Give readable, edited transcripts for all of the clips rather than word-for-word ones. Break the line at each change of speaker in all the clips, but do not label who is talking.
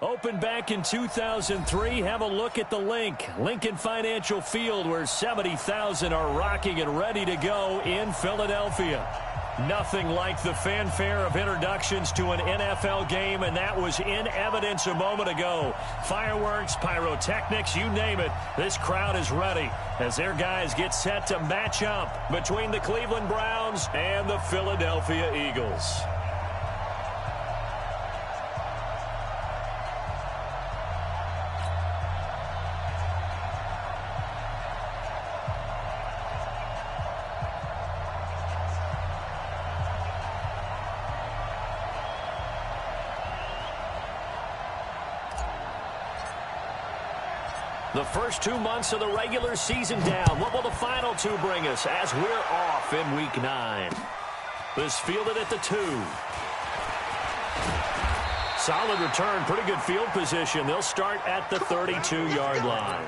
Opened back in 2003, have a look at the Lincoln Financial Field, where 70,000 are rocking and ready to go in Philadelphia. Nothing like the fanfare of introductions to an NFL game, and that was in evidence a moment ago. Fireworks, pyrotechnics, you name it. This crowd is ready as their guys get set to match up between the Cleveland Browns and the Philadelphia Eagles. The first 2 months of the regular season down. What will the final 2 bring us as we're off in Week 9? This fielded at the 2. Solid return, pretty good field position. They'll start at the 32-yard line.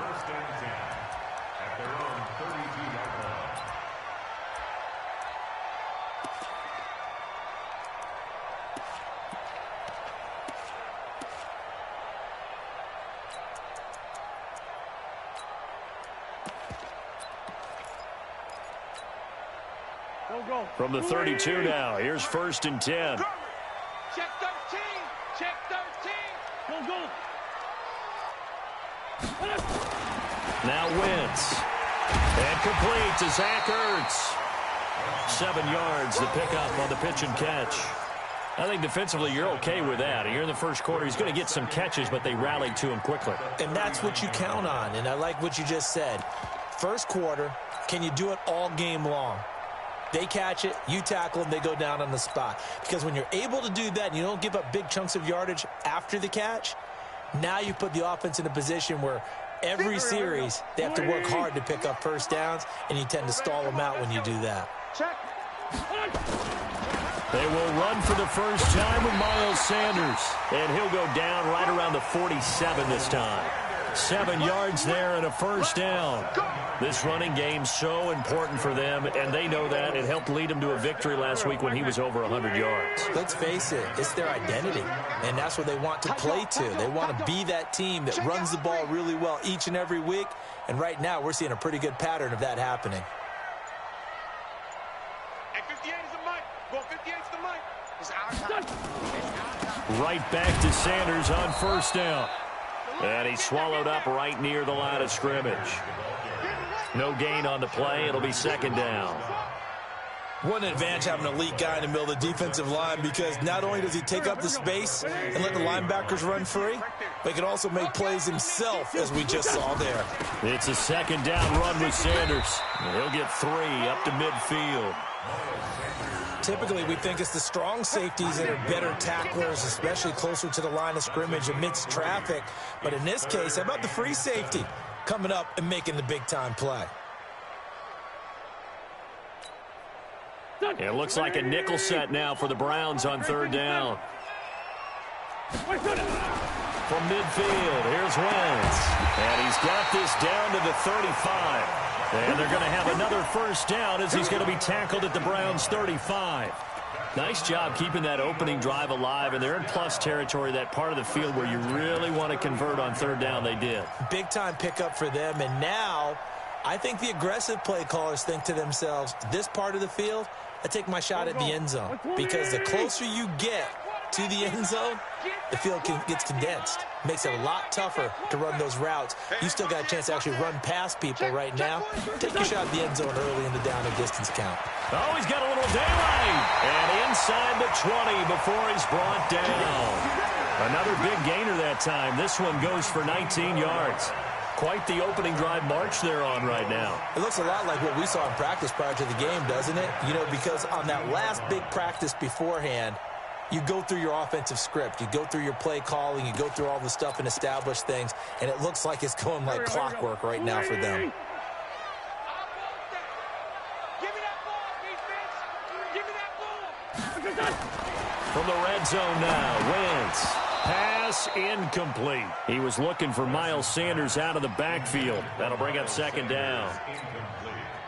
From the 32 now, here's 1st and 10.
Check 13. Check 13. Go.
Now Wentz. And complete to Zach Ertz. 7 yards, the pickup on the pitch and catch. I think defensively you're okay with that. Here in the first quarter, he's going to get some catches, but they rallied to him quickly.
And that's what you count on, and I like what you just said. First quarter, can you do it all game long? They catch it, you tackle them, they go down on the spot. Because when you're able to do that and you don't give up big chunks of yardage after the catch, now you put the offense in a position where every series they have to work hard to pick up first downs, and you tend to stall them out when you do that.
They will run for the first time with Miles Sanders, and he'll go down right around the 47 this time. 7 yards there and a first down. This running game so important for them, and they know that. It helped lead them to a victory last week when he was over 100 yards.
Let's face it, it's their identity, and that's what they want to play to. They want to be that team that runs the ball really well each and every week, and right now we're seeing a pretty good pattern of that happening.
Right back to Sanders on first down. And he's swallowed up right near the line of scrimmage. No gain on the play. It'll be 2nd down.
What an advantage having an elite guy in the middle of the defensive line, because not only does he take up the space and let the linebackers run free, but he can also make plays himself, as we just saw there.
It's a 2nd down run with Sanders. He'll get 3 up to midfield.
Typically, we think it's the strong safeties that are better tacklers, especially closer to the line of scrimmage amidst traffic. But in this case, how about the free safety coming up and making the big-time play?
It looks like a nickel set now for the Browns on 3rd down. From midfield, here's Wentz. And he's got this down to the 35. And they're going to have another first down as he's going to be tackled at the Browns' 35. Nice job keeping that opening drive alive, and they're in plus territory, that part of the field where you really want to convert on 3rd down. They did.
Big-time pickup for them, and now I think the aggressive play callers think to themselves, this part of the field, I take my shot at the end zone, because the closer you get to the end zone, the field gets condensed. Makes it a lot tougher to run those routes. You still got a chance to actually run past people right now. Take your shot at the end zone early in the down and distance count.
Oh, he's got a little daylight. And inside the 20 before he's brought down. Another big gainer that time. This one goes for 19 yards. Quite the opening drive march they're on right now.
It looks a lot like what we saw in practice prior to the game, doesn't it? You know, because on that last big practice beforehand, you go through your offensive script. You go through your play calling. You go through all the stuff and establish things. And it looks like it's going like clockwork right now for them.
From the red zone now, Wentz. Pass incomplete. He was looking for Miles Sanders out of the backfield. That'll bring up 2nd down.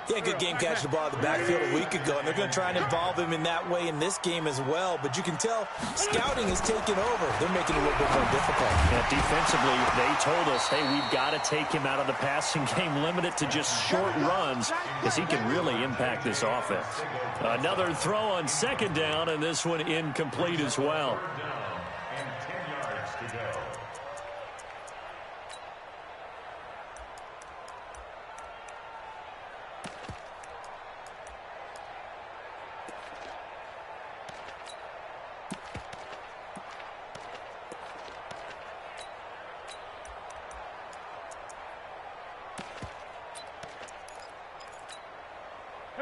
Yeah, good game catching the ball in the backfield a week ago, and they're going to try and involve him in that way in this game as well. But you can tell scouting is taking over. They're making it a little bit more difficult.
Yeah, defensively, they told us, hey, we've got to take him out of the passing game, limit it to just short runs, because he can really impact this offense. Another throw on second down, and this one incomplete as well.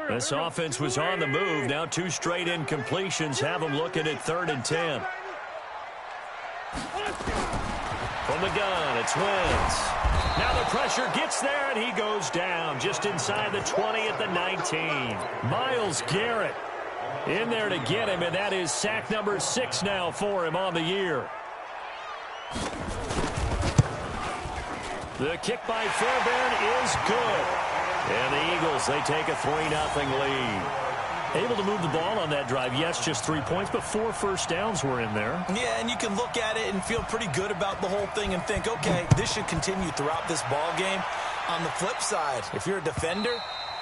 This offense was on the move. Now 2 straight incompletions have them looking at 3rd and 10. From the gun, it's Wentz. Now the pressure gets there, and he goes down just inside the 20 at the 19. Myles Garrett in there to get him, and that is sack number 6 now for him on the year. The kick by Fairbairn is good. And the Eagles, they take a 3-0 lead. Able to move the ball on that drive. Yes, just 3 points, but 4 first downs were in there.
Yeah, and you can look at it and feel pretty good about the whole thing and think, okay, this should continue throughout this ball game. On the flip side, if you're a defender,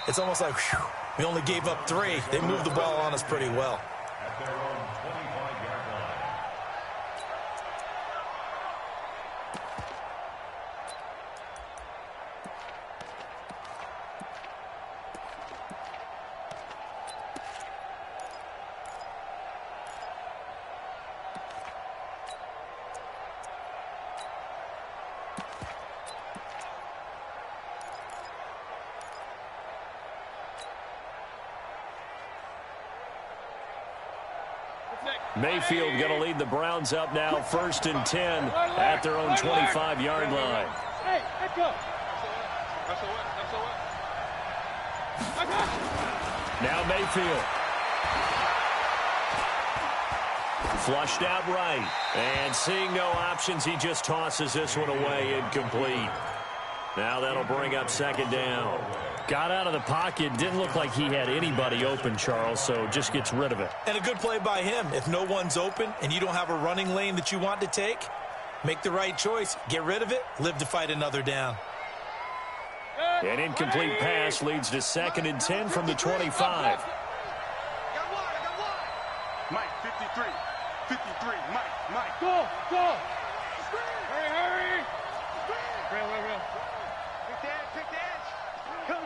it's almost like, whew, we only gave up 3. They moved the ball on us pretty well.
Mayfield going to lead the Browns up now, 1st and 10 at their own 25-yard line.
Hey, let's go.
Now Mayfield. Flushed out right. And seeing no options, he just tosses this one away, incomplete. Now that'll bring up 2nd down. Got out of the pocket. Didn't look like he had anybody open, Charles, so just gets rid of it.
And a good play by him. If no one's open and you don't have a running lane that you want to take, make the right choice. Get rid of it. Live to fight another down.
An incomplete pass leads to 2nd and 10 from the 25.
Mike, 53. 53. Mike. Go. Hurry. Real. Pick the edge. Come.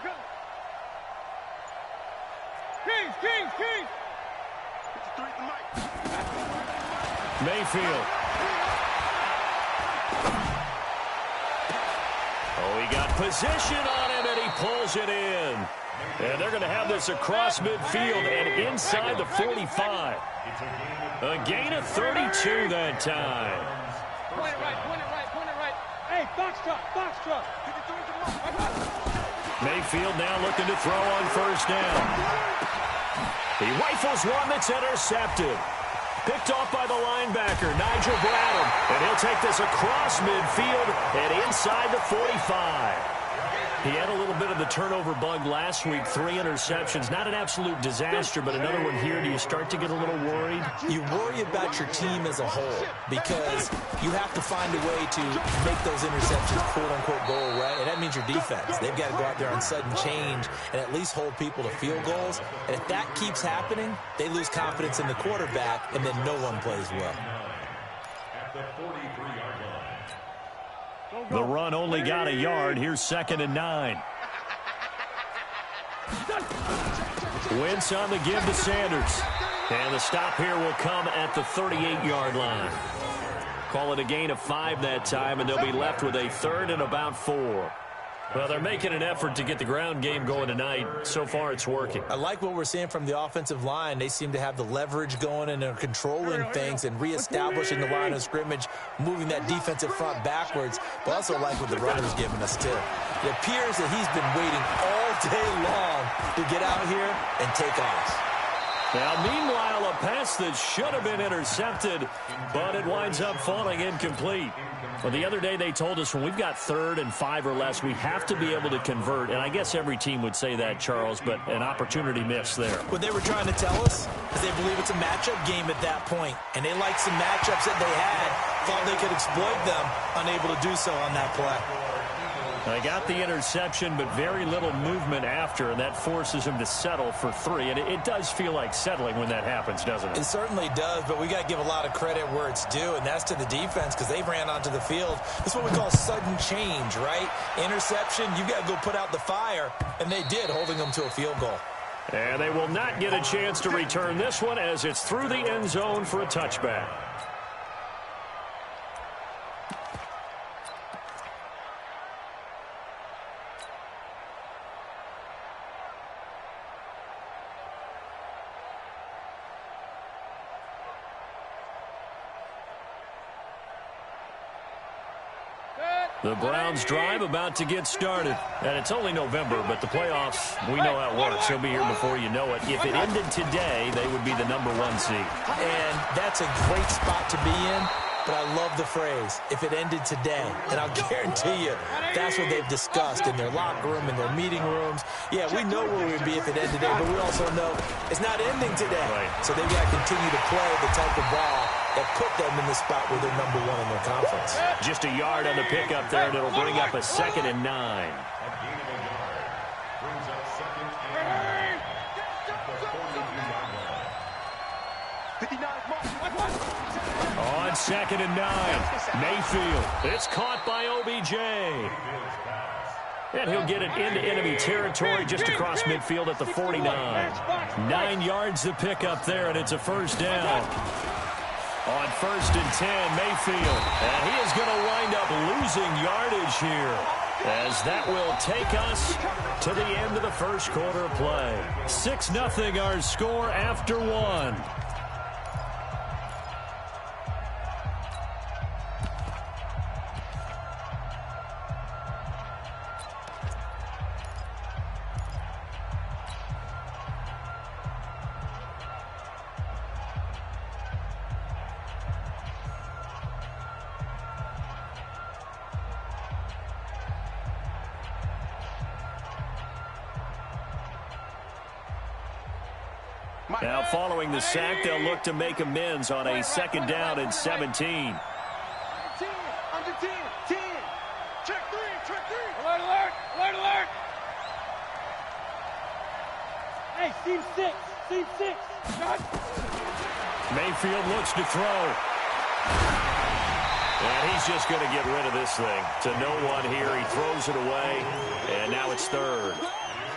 Kings. 53 to Mike.
Mayfield. Oh, he got position on him, and he pulls it in. And they're going to have this across midfield and inside the 45. A gain of 32 that time.
Point it right. Hey, box truck.
Mayfield now looking to throw on 1st down. He rifles one that's intercepted. Picked off by the linebacker, Nigel Bradham. And he'll take this across midfield and inside the 45. He had a little bit of the turnover bug last week, 3 interceptions. Not an absolute disaster, but another one here. Do you start to get a little worried?
You worry about your team as a whole because you have to find a way to make those interceptions, quote-unquote, go away, and that means your defense. They've got to go out there on sudden change and at least hold people to field goals. And if that keeps happening, they lose confidence in the quarterback, and then no one plays well.
The run only got a yard. Here's 2nd and 9. Wentz on the give to Sanders. And the stop here will come at the 38-yard line. Call it a gain of 5 that time, and they'll be left with a 3rd and about 4. Well, they're making an effort to get the ground game going tonight. So far, it's working.
I like what we're seeing from the offensive line. They seem to have the leverage going and are controlling things and reestablishing the line of scrimmage, moving that defensive front backwards. But I also like what the runner's giving us, too. It appears that he's been waiting all day long to get out here and take off.
Now, meanwhile, a pass that should have been intercepted, but it winds up falling incomplete. Well, the other day they told us when we've got 3rd and 5 or less, we have to be able to convert. And I guess every team would say that, Charles, but an opportunity missed there.
What they were trying to tell us is they believe it's a matchup game at that point. And they liked some matchups that they had, thought they could exploit them, unable to do so on that play.
They got the interception, but very little movement after, and that forces him to settle for 3. And it does feel like settling when that happens, doesn't it?
It certainly does, but we got to give a lot of credit where it's due, and that's to the defense because they ran onto the field. That's what we call sudden change, right? Interception, you got to go put out the fire, and they did, holding them to a field goal.
And they will not get a chance to return this one as it's through the end zone for a touchback. The Browns drive about to get started. And it's only November, but the playoffs, we know how it works. They'll be here before you know it. If it ended today, they would be the #1 seed.
And that's a great spot to be in, but I love the phrase, if it ended today. And I'll guarantee you, that's what they've discussed in their locker room, in their meeting rooms. Yeah, we know where we'd be if it ended today, but we also know it's not ending today.
Right.
So they've got to continue to play the type of ball that put them in the spot where they're #1 in their conference.
Just a yard on the pickup there, and it'll bring up a 2nd and 9. On 2nd and 9, Mayfield. It's caught by OBJ. And he'll get it into enemy territory just across midfield at the 49. 9 yards to pick up there, and it's a 1st down. On 1st and 10, Mayfield. And he is going to wind up losing yardage here, as that will take us to the end of the 1st quarter of play. 6-0 our score after 1. Now, following the sack, they'll look to make amends on a 2nd down and 17.
Under 10, 10. Check 3, check 3. Alert, alert, alert, alert. Hey, seam 6, seam 6. Shot.
Mayfield looks to throw. And he's just going to get rid of this thing. To no one here. He throws it away, and now it's 3rd.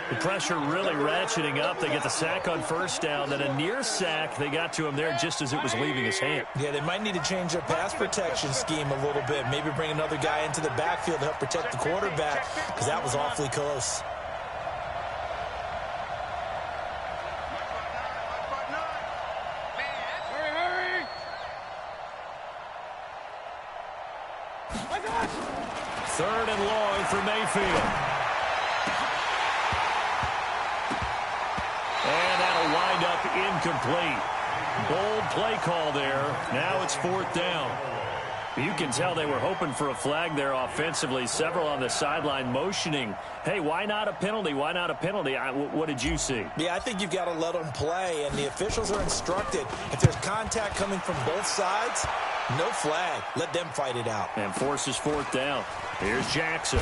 The pressure really ratcheting up. They get the sack on 1st down. Then a near sack. They got to him there just as it was leaving his hand.
Yeah, they might need to change their pass protection scheme a little bit. Maybe bring another guy into the backfield to help protect the quarterback, because that was awfully close.
Hurry, hurry.
3rd and long for Mayfield. And that'll wind up incomplete. Bold play call there. Now it's 4th down. You can tell they were hoping for a flag there offensively. Several on the sideline motioning, hey, why not a penalty? Why not a penalty? What did you see?
Yeah, I think you've got to let them play, and the officials are instructed. If there's contact coming from both sides, no flag. Let them fight it out.
And forces 4th down. Here's Jackson.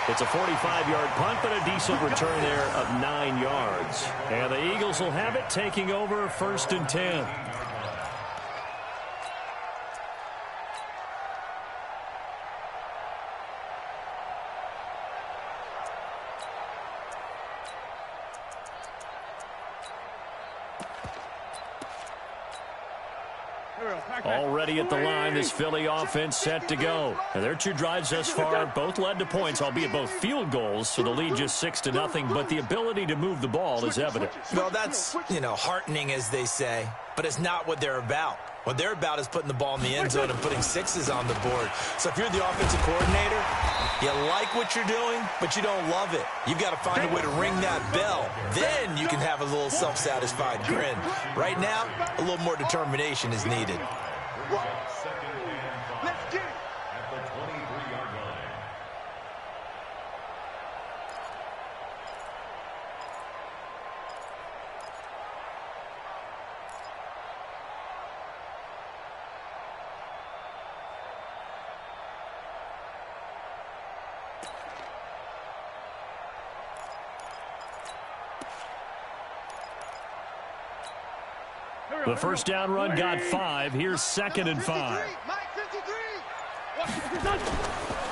It's a 45-yard punt, but a decent return there of 9 yards. And the Eagles will have it, taking over 1st and 10. Already at the line, this Philly offense set to go. And their 2 drives thus far both led to points, albeit both field goals, so the lead just 6-0, but the ability to move the ball is evident.
Well, that's, heartening, as they say, but it's not what they're about. What they're about is putting the ball in the end zone and putting 6s on the board. So if you're the offensive coordinator, you like what you're doing, but you don't love it. You've got to find a way to ring that bell. Then you can have a little self-satisfied grin. Right now, a little more determination is needed.
The first down run got 5. Here's 2nd and 5.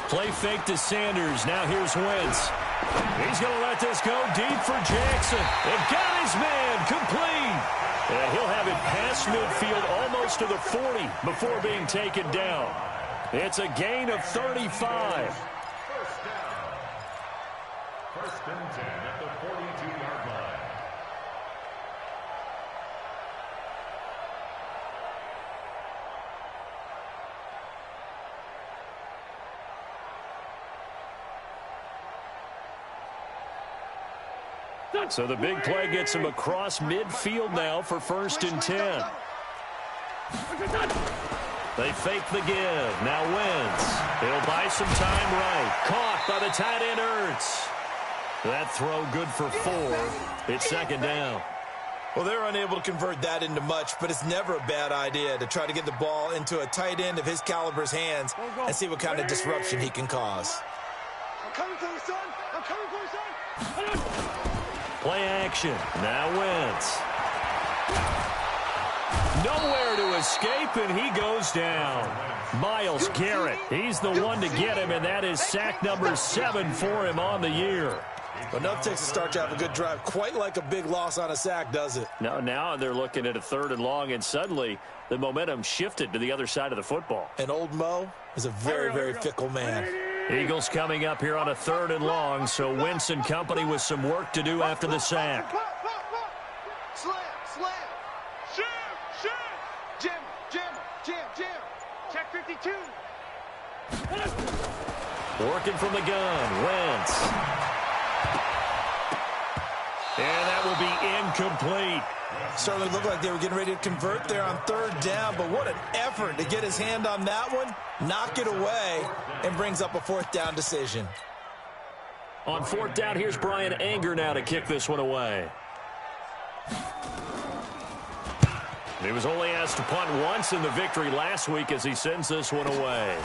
Play fake to Sanders. Now here's Wentz. He's going to let this go deep for Jackson. And got his man complete. And he'll have it past midfield almost to the 40 before being taken down. It's a gain of 35.
First and 10 at the 42-yard line.
So the big play gets him across midfield now for 1st and 10. They fake the give. Now Wentz. He'll buy some time right. Caught by the tight end Ertz. That throw good for 4. It's 2nd down.
Well, they're unable to convert that into much, but it's never a bad idea to try to get the ball into a tight end of his caliber's hands and see what kind of disruption he can cause.
I'm coming for you, son. I'm coming for you, son.
Play action. Now Wentz. Nowhere to escape, and he goes down. Myles Garrett, he's the one to get him, and that is sack number 7 for him on the year.
But enough takes a start to have a good drive. Quite like a big loss on a sack, does it?
No, now they're looking at a 3rd and long, and suddenly the momentum shifted to the other side of the football.
And old Mo is a very, very fickle man.
Eagles coming up here on a 3rd and long, so Wentz and company with some work to do after the sack.
Slam, slam. Shoot, shoot. Jam, jam, jam, jam. Check 52.
Working from the gun, Wentz. And that will be incomplete.
Certainly looked like they were getting ready to convert there on 3rd down, but what an effort to get his hand on that one, knock it away, and brings up a 4th down decision.
On 4th down, here's Brian Anger now to kick this one away. He was only asked to punt once in the victory last week as he sends this one away.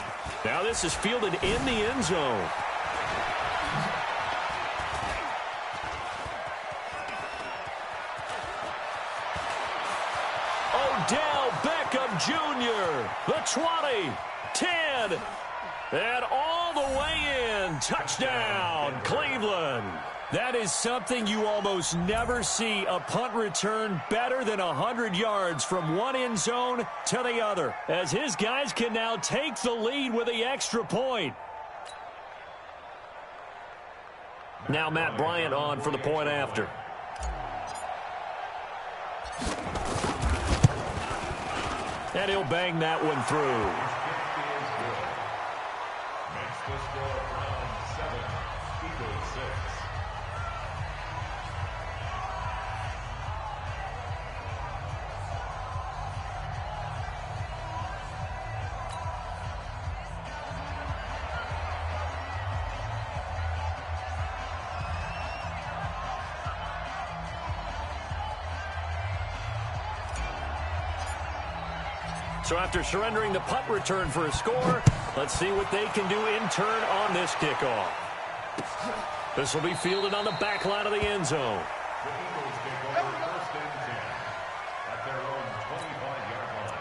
Now this is fielded in the end zone. Odell Beckham Jr., the 20, 10, and all the way in. Touchdown, Cleveland. That is something you almost never see, a punt return better than 100 yards from one end zone to the other, as his guys can now take the lead with the extra point. Now Matt Bryant on for the point after. And he'll bang that one through.
Makes the score round 7, Eagles 6.
So after surrendering the punt return for a score, let's see what they can do in turn on this kickoff. This will be fielded on the back line of the end zone.
The Eagles take over 1st and 10 at their own 25-yard line.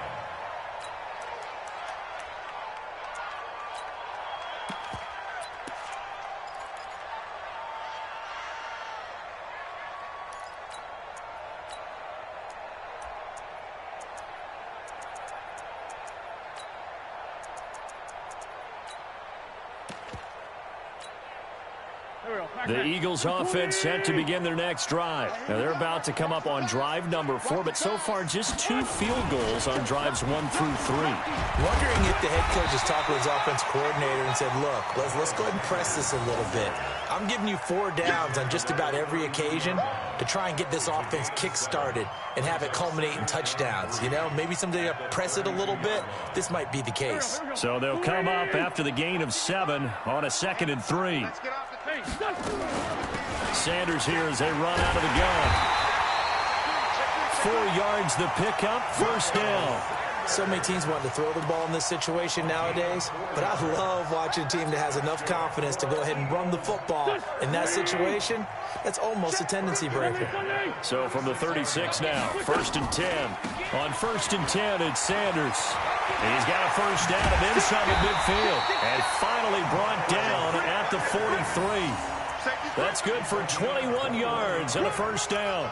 The Eagles offense set to begin their next drive. Now they're about to come up on drive number 4, but so far just 2 field goals on drives 1 through 3.
Wondering if the head coach has talked to his offense coordinator and said, look, let's go ahead and press this a little bit. I'm giving you 4 downs on just about every occasion to try and get this offense kick-started and have it culminate in touchdowns. You know, maybe someday to press it a little bit. This might be the case.
So they'll come up after the gain of 7 on a 2nd and 3. Sanders here as they run out of the gun. 4 yards the pickup, 1st down.
So many teams want to throw the ball in this situation nowadays, but I love watching a team that has enough confidence to go ahead and run the football in that situation. That's almost a tendency breaker.
So from the 36 now, 1st and 10. On 1st and 10, it's Sanders. He's got a first down and inside the midfield. And finally brought down at the 43. That's good for 21 yards and a first down.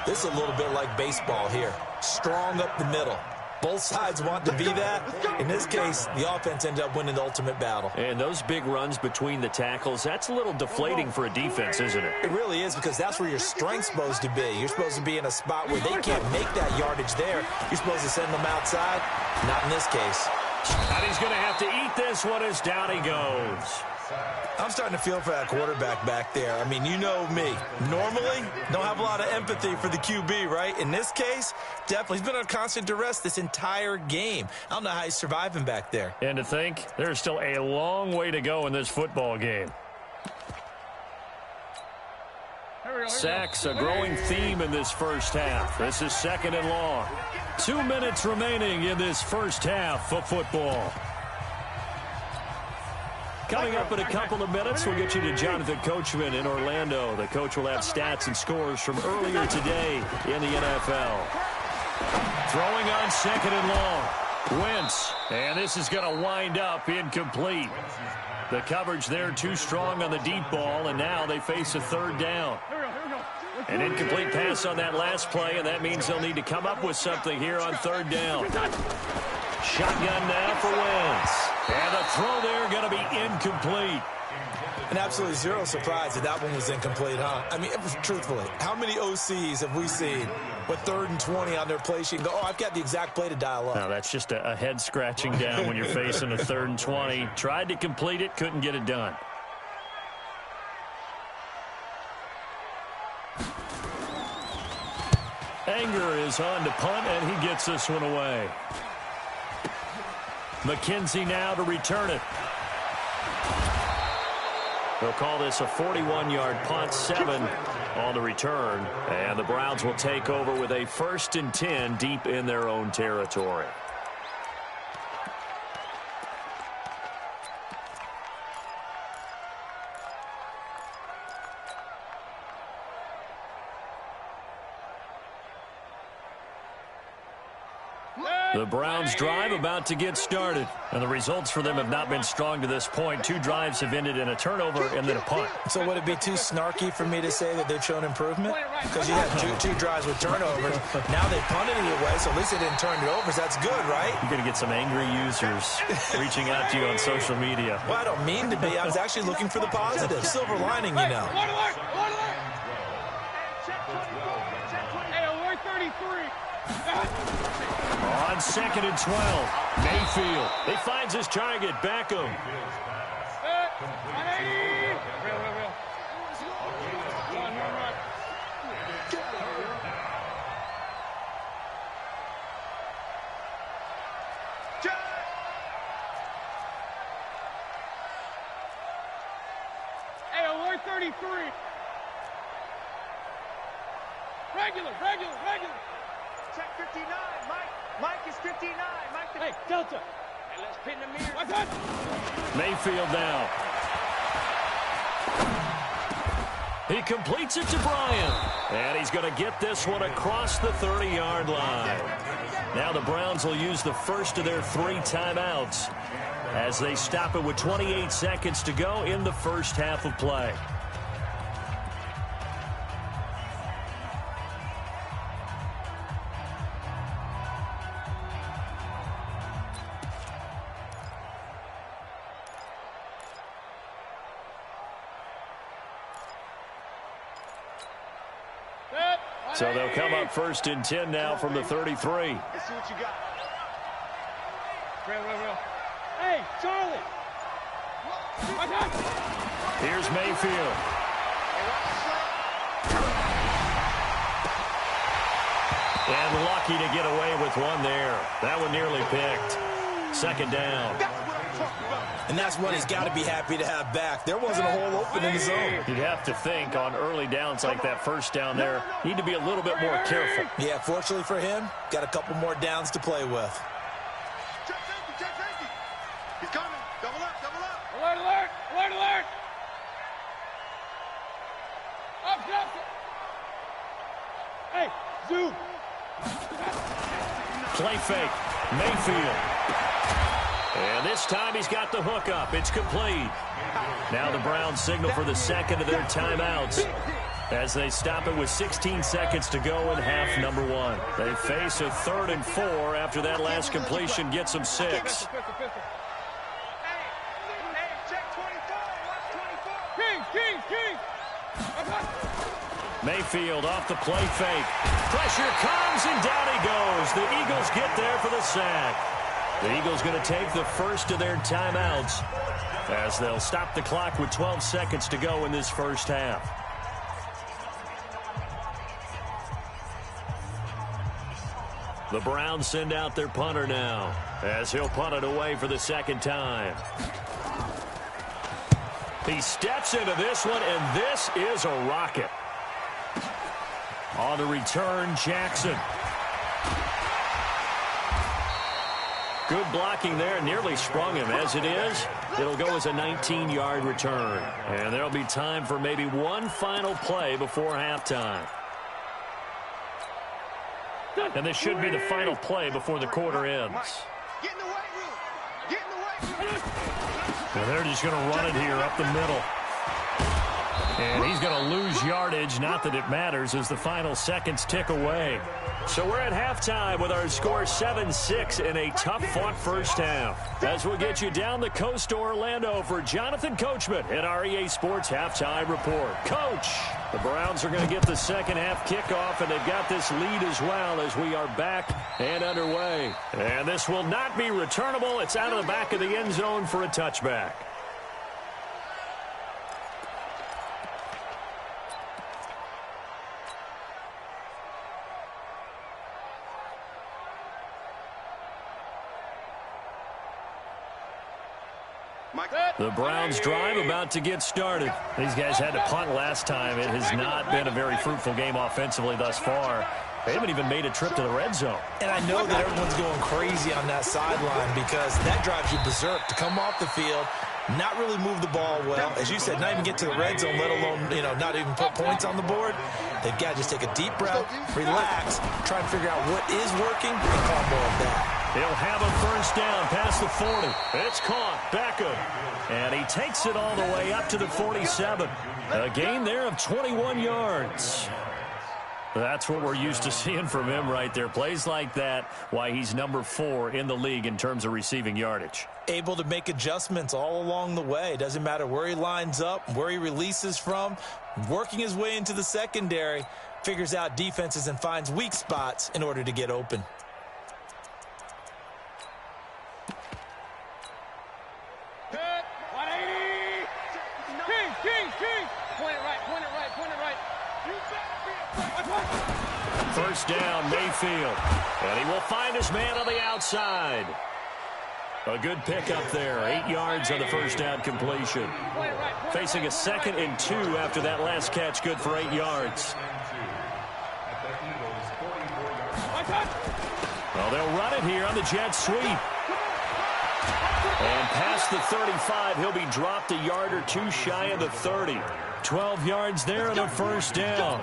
This is a little bit like baseball here. Strong up the middle. Both sides want to be that. In this case, the offense ended up winning the ultimate battle.
And those big runs between the tackles, that's a little deflating for a defense, isn't it?
It really is, because that's where your strength's supposed to be. You're supposed to be in a spot where they can't make that yardage there. You're supposed to send them outside. Not in this case.
And he's going to have to eat this one as down he goes.
I'm starting to feel for that quarterback back there. I mean, you know me. Normally, don't have a lot of empathy for the QB, right? In this case, definitely. He's been on constant duress this entire game. I don't know how he's surviving back there.
And to think, there's still a long way to go in this football game. Sacks, a growing theme in this first half. This is 2nd and long. 2 minutes remaining in this first half of football. Coming up in a couple of minutes, we'll get you to Jonathan Coachman in Orlando. The coach will have stats and scores from earlier today in the NFL. Throwing on 2nd and long. Wentz, and this is going to wind up incomplete. The coverage there too strong on the deep ball, and now they face a 3rd down. An incomplete pass on that last play, and that means they'll need to come up with something here on 3rd down. Shotgun now for Wentz. And the throw there going to be incomplete.
And absolutely zero surprise that that one was incomplete, huh? I mean, truthfully, how many OCs have we seen with 3rd and 20 on their play sheet and go, oh, I've got the exact play to dial up?
No, that's just a head scratching down when you're facing a 3rd and 20. Tried to complete it, couldn't get it done. Anger is on to punt, and he gets this one away. McKenzie now to return it. They'll call this a 41-yard punt, 7 on the return. And the Browns will take over with a 1st and 10 deep in their own territory. The Browns drive about to get started, and the results for them have not been strong to this point. 2 drives have ended in a turnover and then a punt.
So would it be too snarky for me to say that they've shown improvement? Because you had two drives with turnovers. Now they punted it away, so at least they didn't turn it over. So that's good, right?
You're going to get some angry users reaching out to you on social media.
Well, I don't mean to be. I was actually looking for the positive. Silver lining, you know.
Hey, alert 33.
On 2nd and 12, Mayfield. He finds his target, Beckham.
Hey, alert 33. Regular. Check 59, Mike. Mike is 59. Mike. Hey, Delta. Hey, let's pin the mirror. What's up?
Mayfield now. He completes it to Bryant. And he's going to get this one across the 30-yard line. Now the Browns will use the first of their 3 timeouts as they stop it with 28 seconds to go in the first half of play. So they'll come up 1st and 10 now from the 33.
Let's see what you got. Real. Hey, Charlie.
Here's Mayfield. And lucky to get away with one there. That one nearly picked. 2nd down.
And that's what he's got to be happy to have back. There wasn't a hole open in the zone.
You'd have to think on early downs like that first down there, need to be a little bit more careful.
Yeah, fortunately for him, got a couple more downs to play with.
He's coming. Double up, double up. Alert, alert, alert, alert. Up, up. Hey, zoom.
Play fake. Mayfield. And this time he's got the hook up. It's complete. Now the Browns signal for the second of their timeouts as they stop it with 16 seconds to go in half number one. They face a 3rd and 4 after that last completion gets them 6. Mayfield off the play fake. Pressure comes, and down he goes. The Eagles get there for the sack. The Eagles going to take the first of their timeouts as they'll stop the clock with 12 seconds to go in this first half. The Browns send out their punter now as he'll punt it away for the second time. He steps into this one, and this is a rocket. On the return, Jackson. Good blocking there. Nearly sprung him. As it is, it'll go as a 19-yard return. And there'll be time for maybe one final play before halftime. And this should be the final play before the quarter ends.
Get in the weight room. Get in the weight room.
And they're just going to run it here up the middle. And he's going to lose yardage. Not that it matters as the final seconds tick away. So we're at halftime with our score 7-6 in a tough-fought first half. As we'll get you down the coast to Orlando for Jonathan Coachman at our EA Sports Halftime Report. Coach, the Browns are going to get the second half kickoff, and they've got this lead as well as we are back and underway. And this will not be returnable. It's out of the back of the end zone for a touchback. The Browns drive about to get started. These guys had to punt last time. It has not been a very fruitful game offensively thus far. They haven't even made a trip to the red zone.
And I know that everyone's going crazy on that sideline because that drives you berserk to come off the field, not really move the ball well. As you said, not even get to the red zone, let alone, not even put points on the board. They've got to just take a deep breath, relax, try and figure out what is working, and call more of that.
He'll have a first down past the 40. It's caught. Beckham. And he takes it all the way up to the 47. A gain there of 21 yards. That's what we're used to seeing from him right there. Plays like that, why he's number 4 in the league in terms of receiving yardage.
Able to make adjustments all along the way. Doesn't matter where he lines up, where he releases from. Working his way into the secondary. Figures out defenses and finds weak spots in order to get open.
First down, Mayfield. And he will find his man on the outside. A good pickup there. 8 yards on the first down completion. Facing a 2nd and 2 after that last catch. Good for 8 yards. Well, they'll run it here on the jet sweep. And past the 35, he'll be dropped a yard or 2 shy of the 30. 12 yards there on a first down.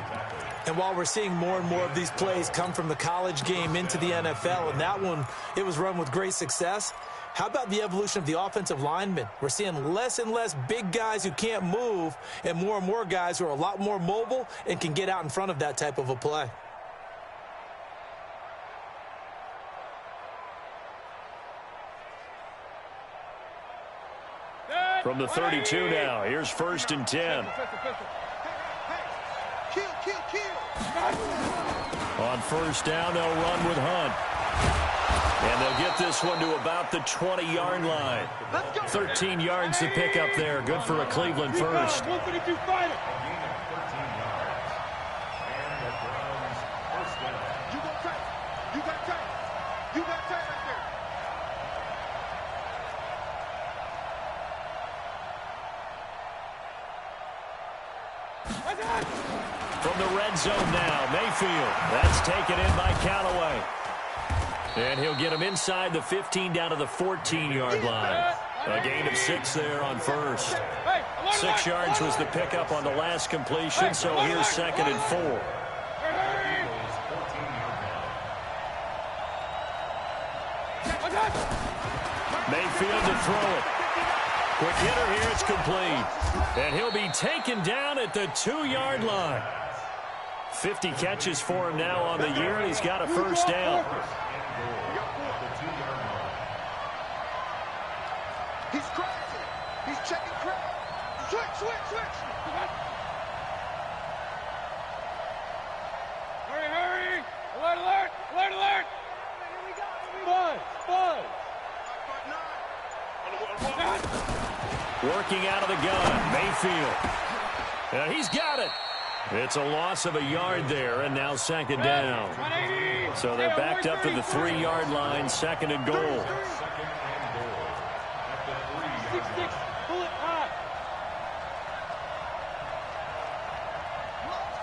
And while we're seeing more and more of these plays come from the college game into the NFL, and that one, it was run with great success, how about the evolution of the offensive linemen? We're seeing less and less big guys who can't move and more guys who are a lot more mobile and can get out in front of that type of a play.
From the 32 now, here's 1st and 10. On first down, they'll run with Hunt. And they'll get this one to about the 20-yard line. 13 yards to pick up there. Good for a Cleveland first. From the red zone now, Mayfield. That's taken in by Callaway. And he'll get him inside the 15 down to the 14-yard line. A gain of 6 there on first. 6 yards was the pickup on the last completion, so here's 2nd and 4. Mayfield to throw it. Quick hitter here, it's complete. And he'll be taken down at the 2-yard line. 50 catches for him now on the year, and he's got a first down.
He's crashing. He's checking crash. Switch. Hurry. Alert. Here we go. Five.
Working out of the gun, Mayfield. He's got it. It's a loss of a yard there, and now 2nd down. So they're backed up to the 3-yard line, 2nd and goal.
6-6, pull it high.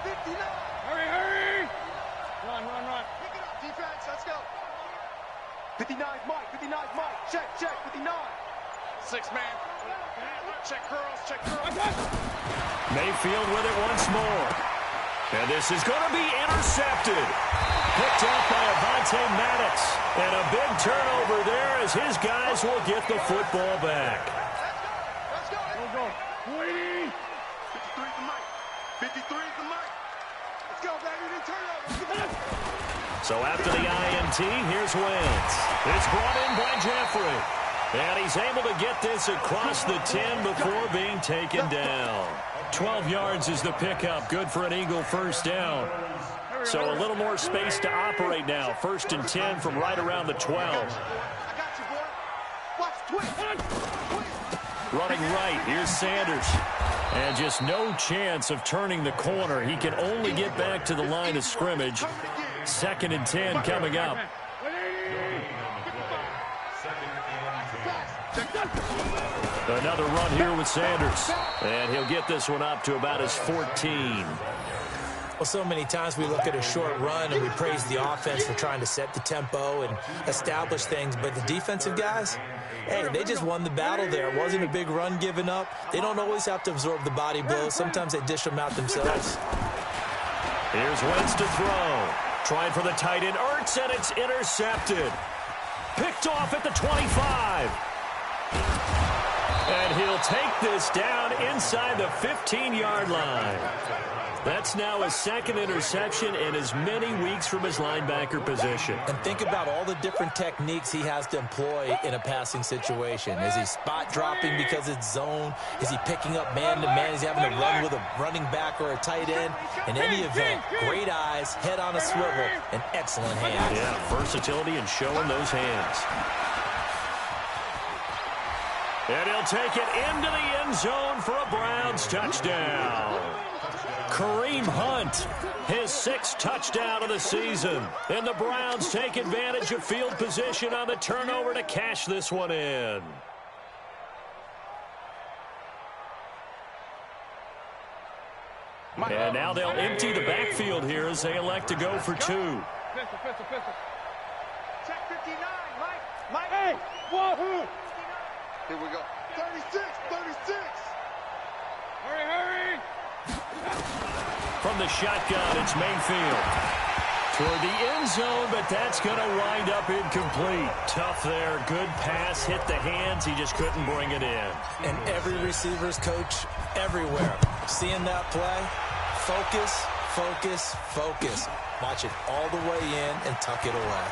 59. Hurry. Run. Pick it up, defense, let's go. 59's Mike. Check, 59. 6-man. Check girls.
Mayfield with it once more. And this is going to be intercepted. Picked up by Avonte Maddox. And a big turnover there as his guys will get the football back.
Let's go. 53's the Mike. 53's the Mike. Let's go, baby. Turnover.
So after the INT, here's Wentz. It's brought in by Jeffrey. And he's able to get this across the 10 before being taken down. 12 yards is the pickup. Good for an Eagle first down. So a little more space to operate now. 1st and 10 from right around the 12.
I got you, boy. Watch, twist.
Running right, here's Sanders. And just no chance of turning the corner. He can only get back to the line of scrimmage. 2nd and 10 coming up. Another run here with Sanders. And he'll get this one up to about his 14.
Well, so many times we look at a short run and we praise the offense for trying to set the tempo and establish things. But the defensive guys, hey, they just won the battle there. It wasn't a big run given up. They don't always have to absorb the body blows. Sometimes they dish them out themselves.
Here's Wentz to throw. Trying for the tight end, Ertz, and it's intercepted. Picked off at the 25. And he'll take this down inside the 15-yard line. That's now his 2nd interception in as many weeks from his linebacker position.
And think about all the different techniques he has to employ in a passing situation. Is he spot dropping because it's zone? Is he picking up man-to-man? Is he having to run with a running back or a tight end? In any event, great eyes, head on a swivel, and excellent hands.
Yeah, versatility and showing those hands. And he'll take it into the end zone for a Browns touchdown. Kareem Hunt, his 6th touchdown of the season. And the Browns take advantage of field position on the turnover to cash this one in. And now they'll empty the backfield here as they elect to go for 2.
Pistol. Check 59, Mike. Hey, wahoo! Here we go. 36. Hurry.
From the shotgun, it's Mayfield. Toward the end zone, but that's going to wind up incomplete. Tough there. Good pass. Hit the hands. He just couldn't bring it in.
And every receiver's coach everywhere. Seeing that play, focus. Watch it all the way in and tuck it away.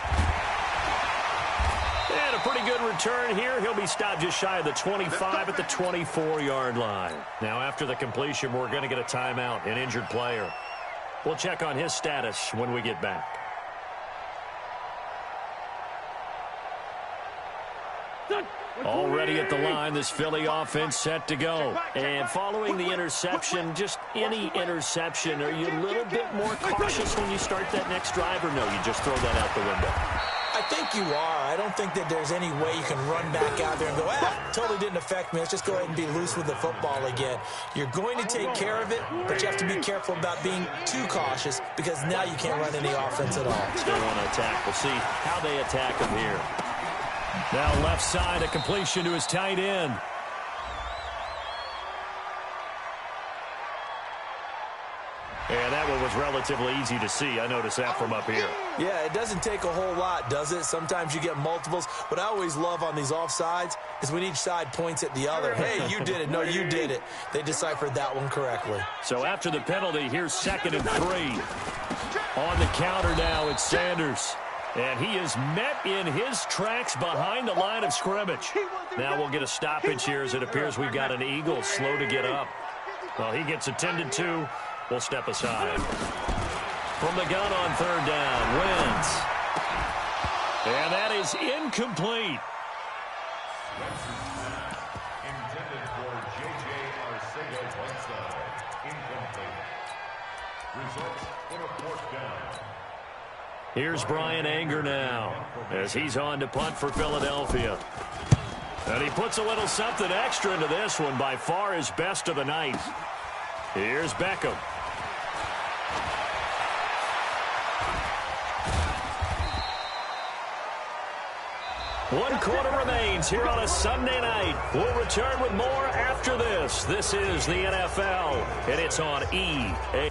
And a pretty good return here. He'll be stopped just shy of the 25 at the 24-yard line. Now, after the completion, we're going to get a timeout, an injured player. We'll check on his status when we get back. Already at the line, this Philly offense set to go. And following the interception, just any interception, are you a little bit more cautious when you start that next drive, or no, you just throw that out the window?
I think you are. I don't think that there's any way you can run back out there and go, totally didn't affect me. Let's just go ahead and be loose with the football again. You're going to take care of it, but you have to be careful about being too cautious because now you can't run any offense at all.
Still want to attack. We'll see how they attack him here. Now left side, a completion to his tight end. And that one was relatively easy to see. I noticed that from up here.
Yeah, it doesn't take a whole lot, does it? Sometimes you get multiples. What I always love on these offsides is when each side points at the other. Hey, you did it. No, you did it. They deciphered that one correctly.
So after the penalty, here's 2nd and 3. On the counter now, it's Sanders. And he is met in his tracks behind the line of scrimmage. Now we'll get a stoppage here as it appears we've got an Eagle slow to get up. Well, he gets attended to. We'll step aside. From the gun on 3rd down, wins. And that is incomplete.
Intended for J.J. Arcega-Whiteside. Incomplete. Results in a 4th down.
Here's Brian Anger now as he's on to punt for Philadelphia. And he puts a little something extra into this one, by far his best of the night. Here's Beckham. One quarter remains here on a Sunday night. We'll return with more after this. This is the NFL, and it's on EA.